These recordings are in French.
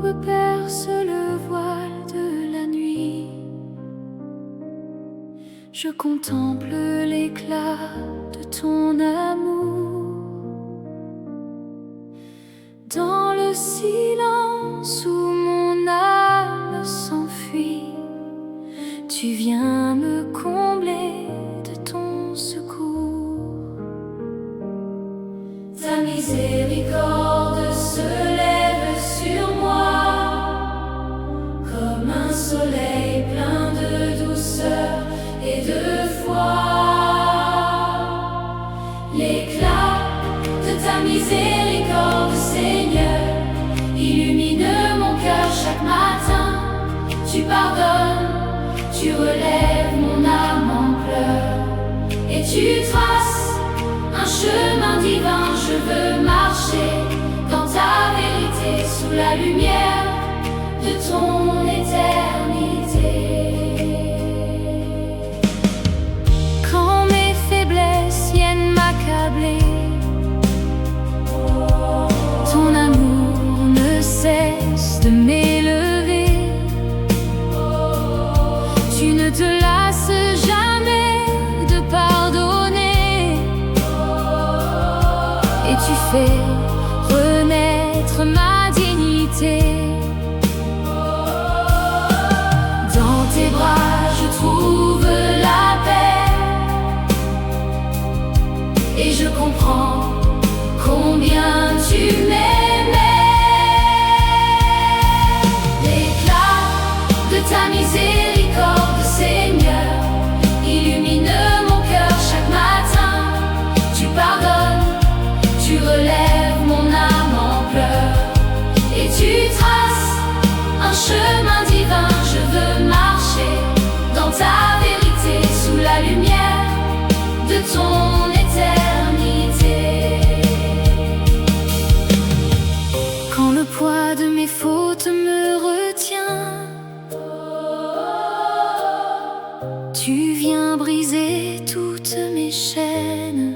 l'aube perce le voile de la nuit. Je contemple l'éclat de ton amour. Dans le silence où mon âme s'enfuit, tu viens me combler de ton secours. Ta miséricorde se lève sur moi comme un soleil plein de douceur et de foi. L'éclat de ta miséricorde, Seigneur, illumine mon cœur chaque matin. Tu pardonnes, tu relèves mon âme en pleurs, et tu traces un chemin divin. Je veux marcher dans ta vérité, sous la lumière de ton éternité. Quand mes faiblesses viennent m'accabler, ton amour ne cesse de m'élever. Tu ne te lasses jamais de pardonner, et tu fais renaître ma dignité. Dans tes bras je trouve la paix, et je comprends combien tu m'aimais. L'éclat de ta miséricorde, Seigneur, illumine mon cœur chaque matin. Tu pardonnes, tu relèves mon âme en pleurs, et tu traces un chemin divin. Je veux marcher dans ta vérité, sous la lumière de ton éternité. Quand le poids de mes fautes me retient, tu viens briser toutes mes chaînes.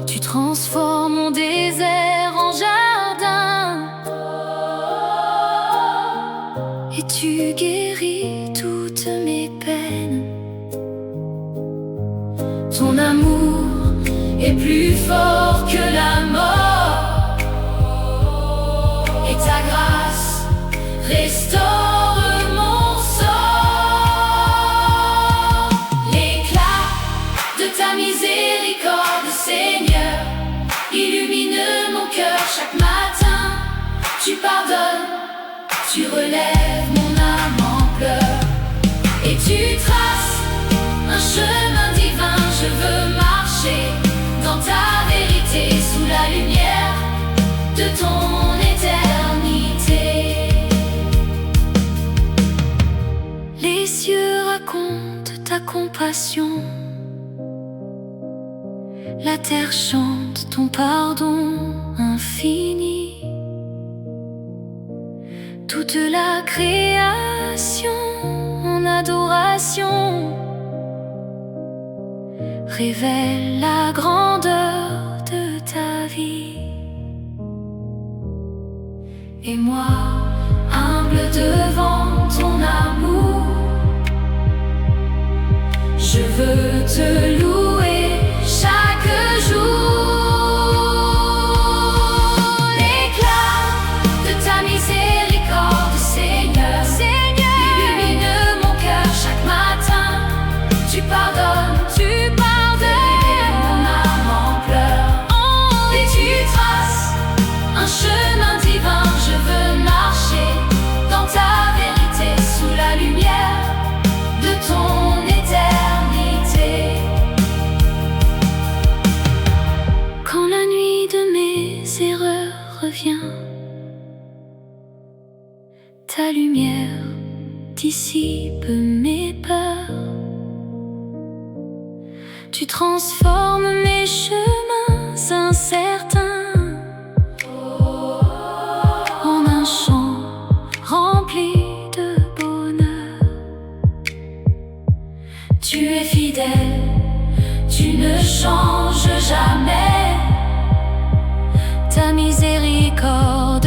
Tu transformes mon désert en jardin, et tu guéris toutes mes peines. Ton amour est plus fort que la mort, et ta grâce restaure mon sort. L'éclat de ta miséricorde, Seigneur, illumine mon cœur chaque matin. Tu pardonnes, tu relèves mon âme en pleurs, et tu traces un chemin divin. Je veux marcher dans ta vérité, sous la lumière de ton éternité. Les cieux racontent ta compassion, la terre chante ton pardon infini. Toute la création en adoration révèle la grandeur de ta vie. Et moi, humble devant ton amour, je veux te louer chaque jour. L'éclat de ta miséricorde, Seigneur, illumine mon cœur chaque matin. Tu pardonnes, mon âme en pleurs, et tu traces un chemin divin. Je veux marcher dans ta vérité, sous la lumière de ton éternité. Quand la nuit de mes erreurs revient, ta lumière dissipe mes peurs. Tu transformes mes chemins incertains en un chant rempli de bonheur. Tu es fidèle, tu ne changes jamais. Ta miséricorde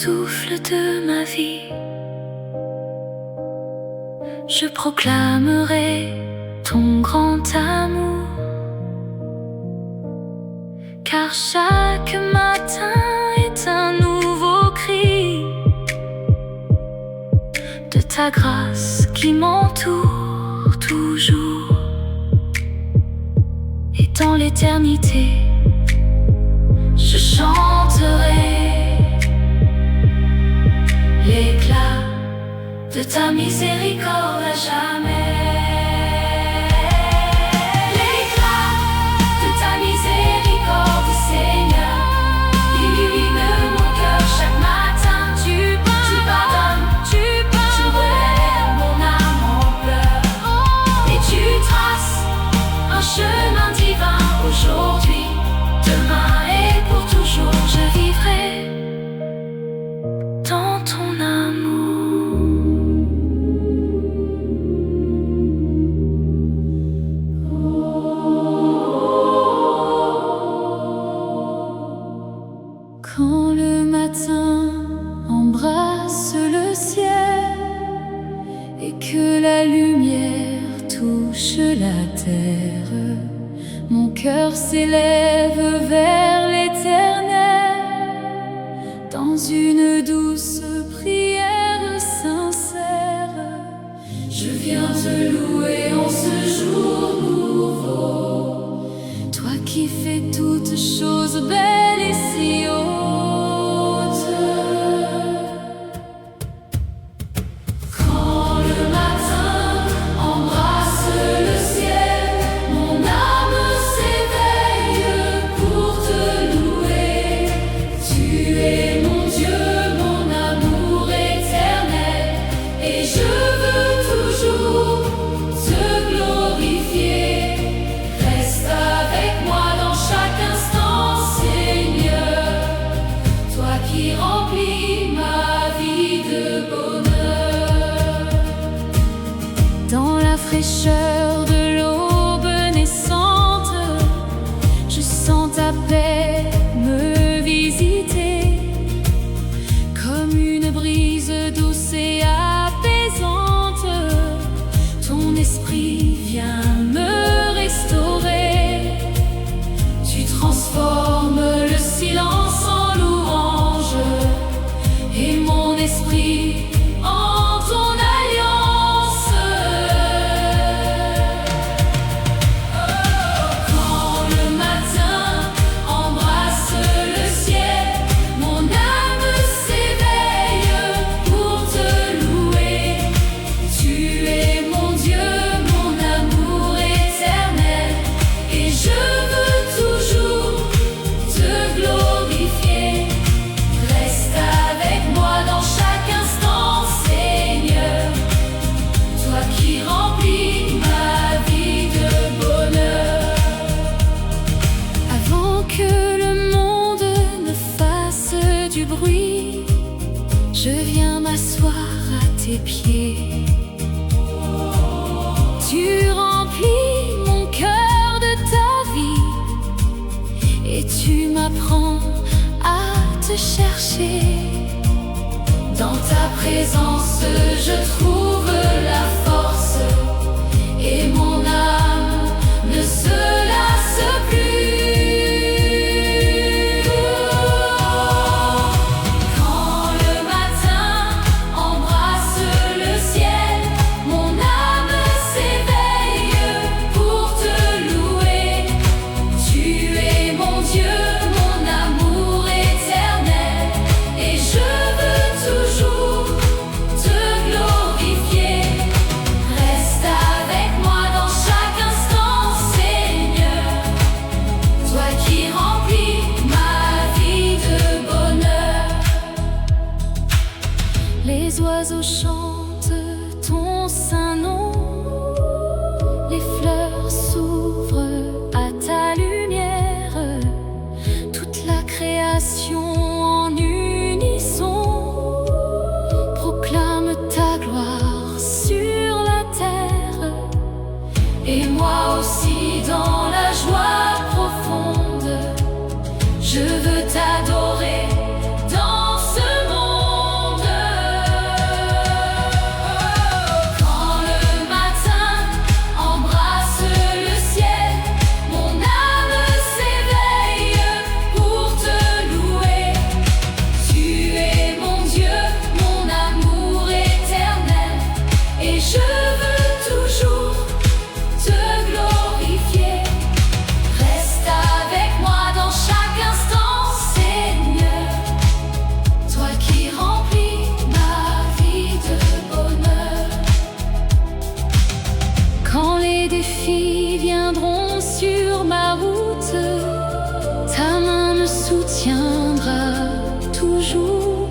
souffle de ma vie. Je proclamerai ton grand amour, car chaque matin est un nouveau cri de ta grâce qui m'entoure toujours. Et dans l'éternité, je chanterai l'éclat de ta miséricorde à jamais. L'éclat de ta miséricorde, Seigneur, illumine mon cœur chaque matin. Tu pardonnes, tu relèves mon âme en pleurs. Et tu traces un chemin divin aujourd'hui, demain et pour toujours. Je vivrai dans ton amour. Quand le matin embrasse le ciel et que la lumière touche la terre, mon cœur s'élève vers l'Éternel dans une douce prière sincère. Je viens te louer en ce jour nouveau, toi qui fais toutes choses belles et si hautes. Quand le matin embrasse le ciel, mon âme s'éveille pour te louer. Tu es mon Dieu, mon amour éternel, et je veux toujours te glorifier. Reste avec moi dans chaque instant, Seigneur, toi qui remplis ma vie de bonheur. Dans la fraîcheur de l'aube naissante, je sens ta paix me visiter, comme une brise douce et apaisante. Ton esprit vient me restaurer. Tu transformes le silence en louange et mon esprit en ton alliance. Quand le matin embrasse le ciel, mon âme s'éveille pour te louer. Tu es mon Dieu, mon amour éternel, et je veux toujours te glorifier. Reste avec moi dans chaque instant, Seigneur, toi qui remplis ma vie de bonheur. Avant que le monde ne fasse du bruit, je viens m'asseoir à tes pieds. Tu remplis mon cœur de ta vie et tu m'apprends à te chercher. Dans ta présence, je trouve la force et mon âme ne se lasse plus. Quand le matin embrasse le ciel, mon âme s'éveille pour te louer. Tu es mon Dieu, mon amour éternel, et je veux toujours te glorifier. Reste avec moi dans chaque instant, Seigneur, toi qui remplis ma vie de bonheur. Les oiseaux chantent ton saint nom, les fleurs s'ouvrent à ta lumière, toute la création en unisson proclame ta gloire sur la terre. Et moi aussi dans la joie profonde, je veux t'adorer dans ce monde. tiendra toujours.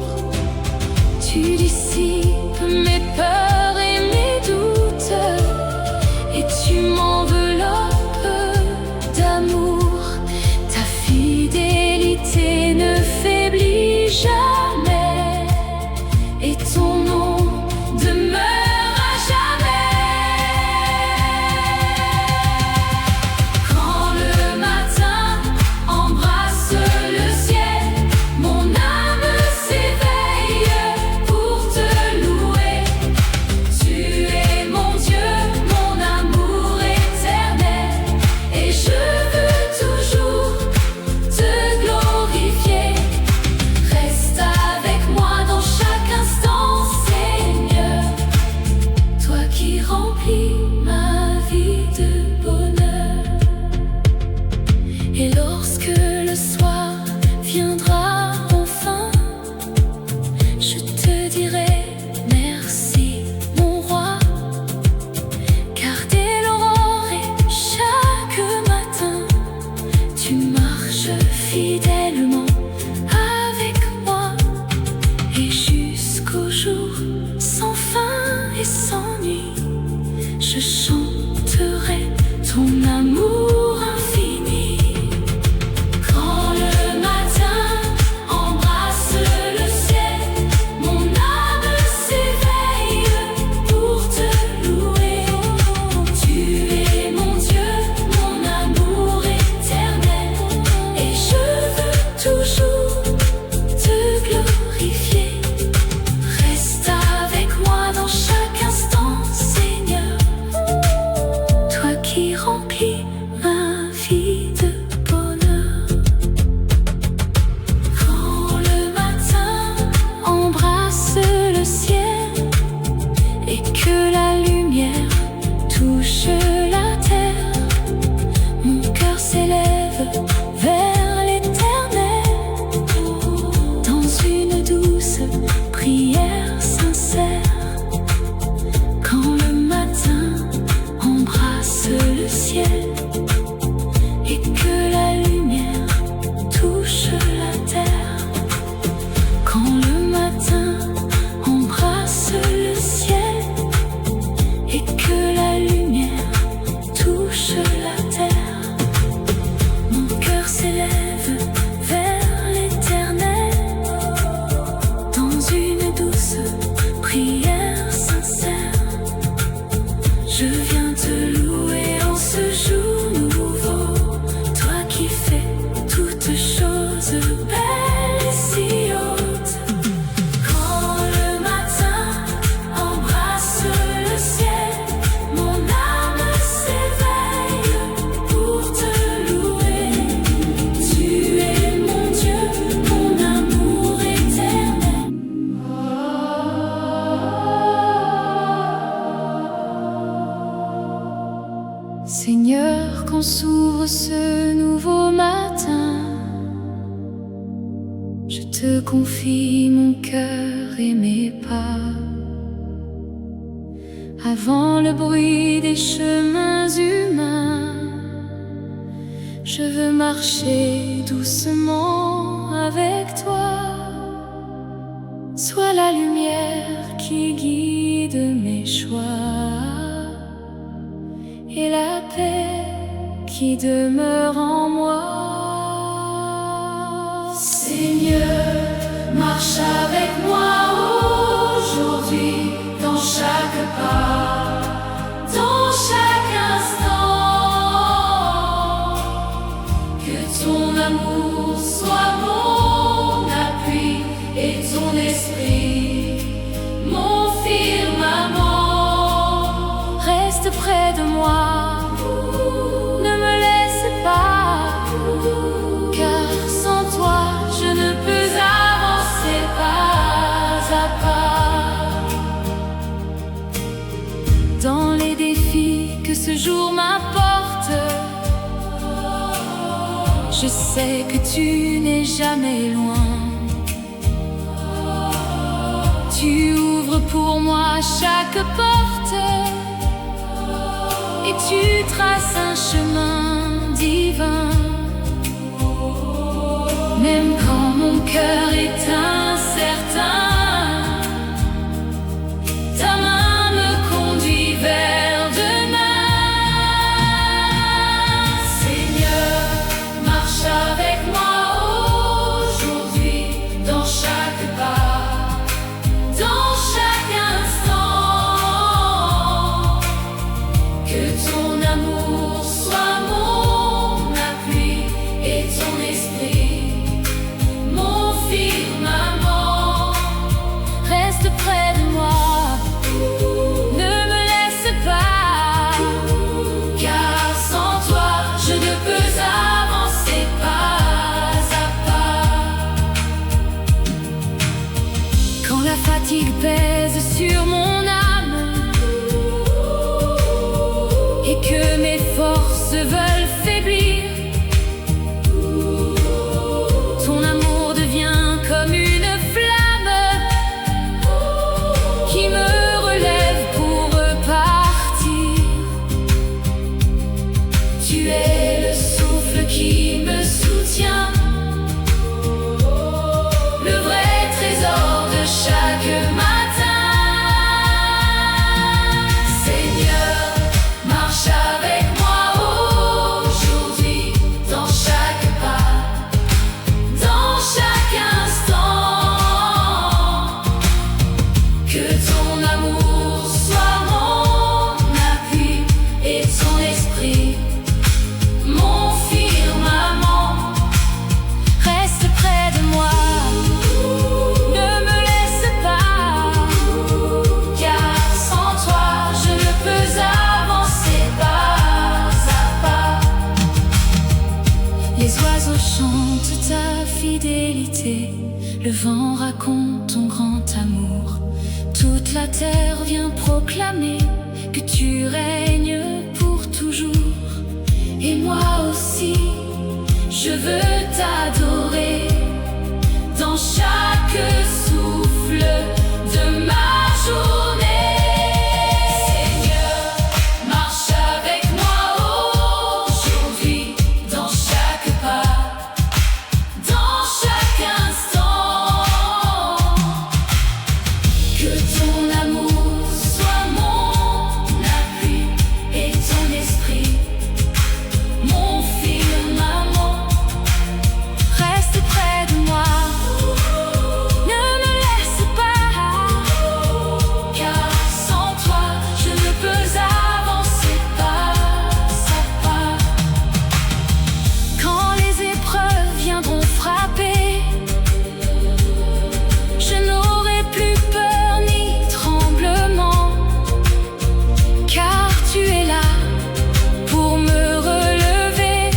Tu dissipes mes peurs et mes doutes, et tu m'enveloppes d'amour. Ta fidélité ne faiblit jamais, et ton nom demeure à jamais. Quand le matin embrasse le ciel, mon âme s'éveille pour te louer. Tu es mon Dieu, mon amour éternel, et je veux toujours te glorifier. Reste avec moi dans chaque instant, Seigneur, toi qui remplis ma vie de bonheur. Et lorsque le soir viendra enfin, je te dirai merci, mon roi, car dès l'aurore et chaque matin, tu marches fidèlement avec moi. Et jusqu'au jour sans fin et sans nuit, je chanterai ton amour infini. Quand le matin embrasse le ciel, mon âme s'éveille pour te louer. Tu es mon Dieu, mon amour éternel, et je veux toujours te glorifier. Reste avec moi dans chaque instant, Seigneur, toi qui remplis ma vie de bonheur. Quand le matin embrasse le ciel et que la lumière touche la terre, mon cœur s'élève vers l'éternel dans une douce prière sincère. Quand le matin embrasse le ciel et que la lumière touche la terre, quand le matin embrasse le ciel et que la lumière touche la terre, mon cœur s'élève vers l'éternel dans une douce prière sincère. Je viens te louer en ce jour nouveau, toi qui fais toutes choses belles et si hautes. Quand le matin embrasse le ciel, mon âme s'éveille pour te louer. Tu es mon Dieu, mon amour éternel. Seigneur, quand s'ouvre ce nouveau matin, je te confie mon cœur et mes pas. Avant le bruit des chemins humains, je veux marcher doucement avec toi. Sois la lumière qui guide mes choix et la paix qui demeure en moi. Seigneur, marche avec moi aujourd'hui, dans chaque pas, dans chaque instant. Que ton amour soit mon appui et ton esprit mon firmament. Reste près de moi, ne me laisse pas, car sans toi je ne peux avancer pas à pas. Dans les défis que ce jour m'apporte, je sais que tu n'es jamais loin. Tu ouvres pour moi chaque porte et tu traces un chemin divin. Même quand Les oiseaux chantent ta fidélité, le vent raconte ton grand amour. Toute la terre vient proclamer que tu règnes pour toujours. Et moi aussi, je veux t'adorer dans chaque souffle de ma journée. Seigneur, marche avec moi aujourd'hui, dans chaque pas, dans chaque instant. Que ton amour soit mon appui et ton esprit mon firmament. Reste près de moi, ne me laisse pas, car sans toi je ne peux avancer pas à pas. Quand les épreuves viendront frapper, je n'aurai plus peur ni tremblement, car tu es là pour me relever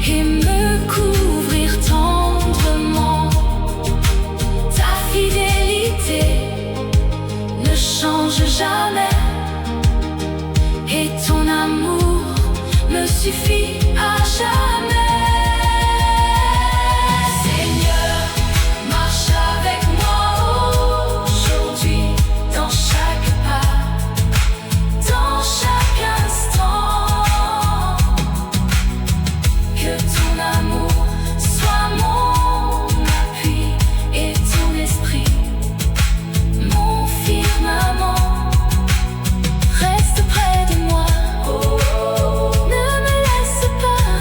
et me couvrir tendrement. Ta fidélité ne change jamais et ton amour me suffit à jamais. Seigneur, marche avec moi aujourd'hui, dans chaque pas, dans chaque instant. Que ton amour soit mon appui et ton esprit mon firmament. Reste près de moi, ne me laisse pas,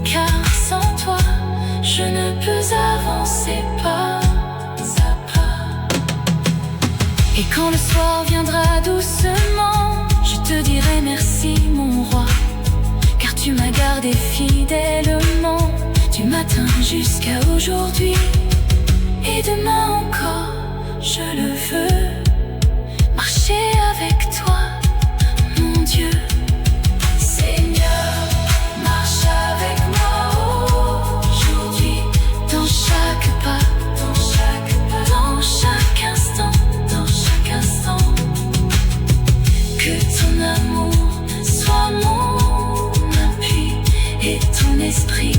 car sans toi je ne peux avancer pas à pas. Et quand le soir viendra doucement, je te dirai merci mon roi, car tu m'as gardé fidèlement du matin jusqu'à aujourd'hui. Et demain encore, je le veux, marcher avec toi, mon Dieu. Seigneur, marche avec moi aujourd'hui, dans chaque pas, dans chaque instant, dans chaque instant. Que ton amour soit mon appui et ton esprit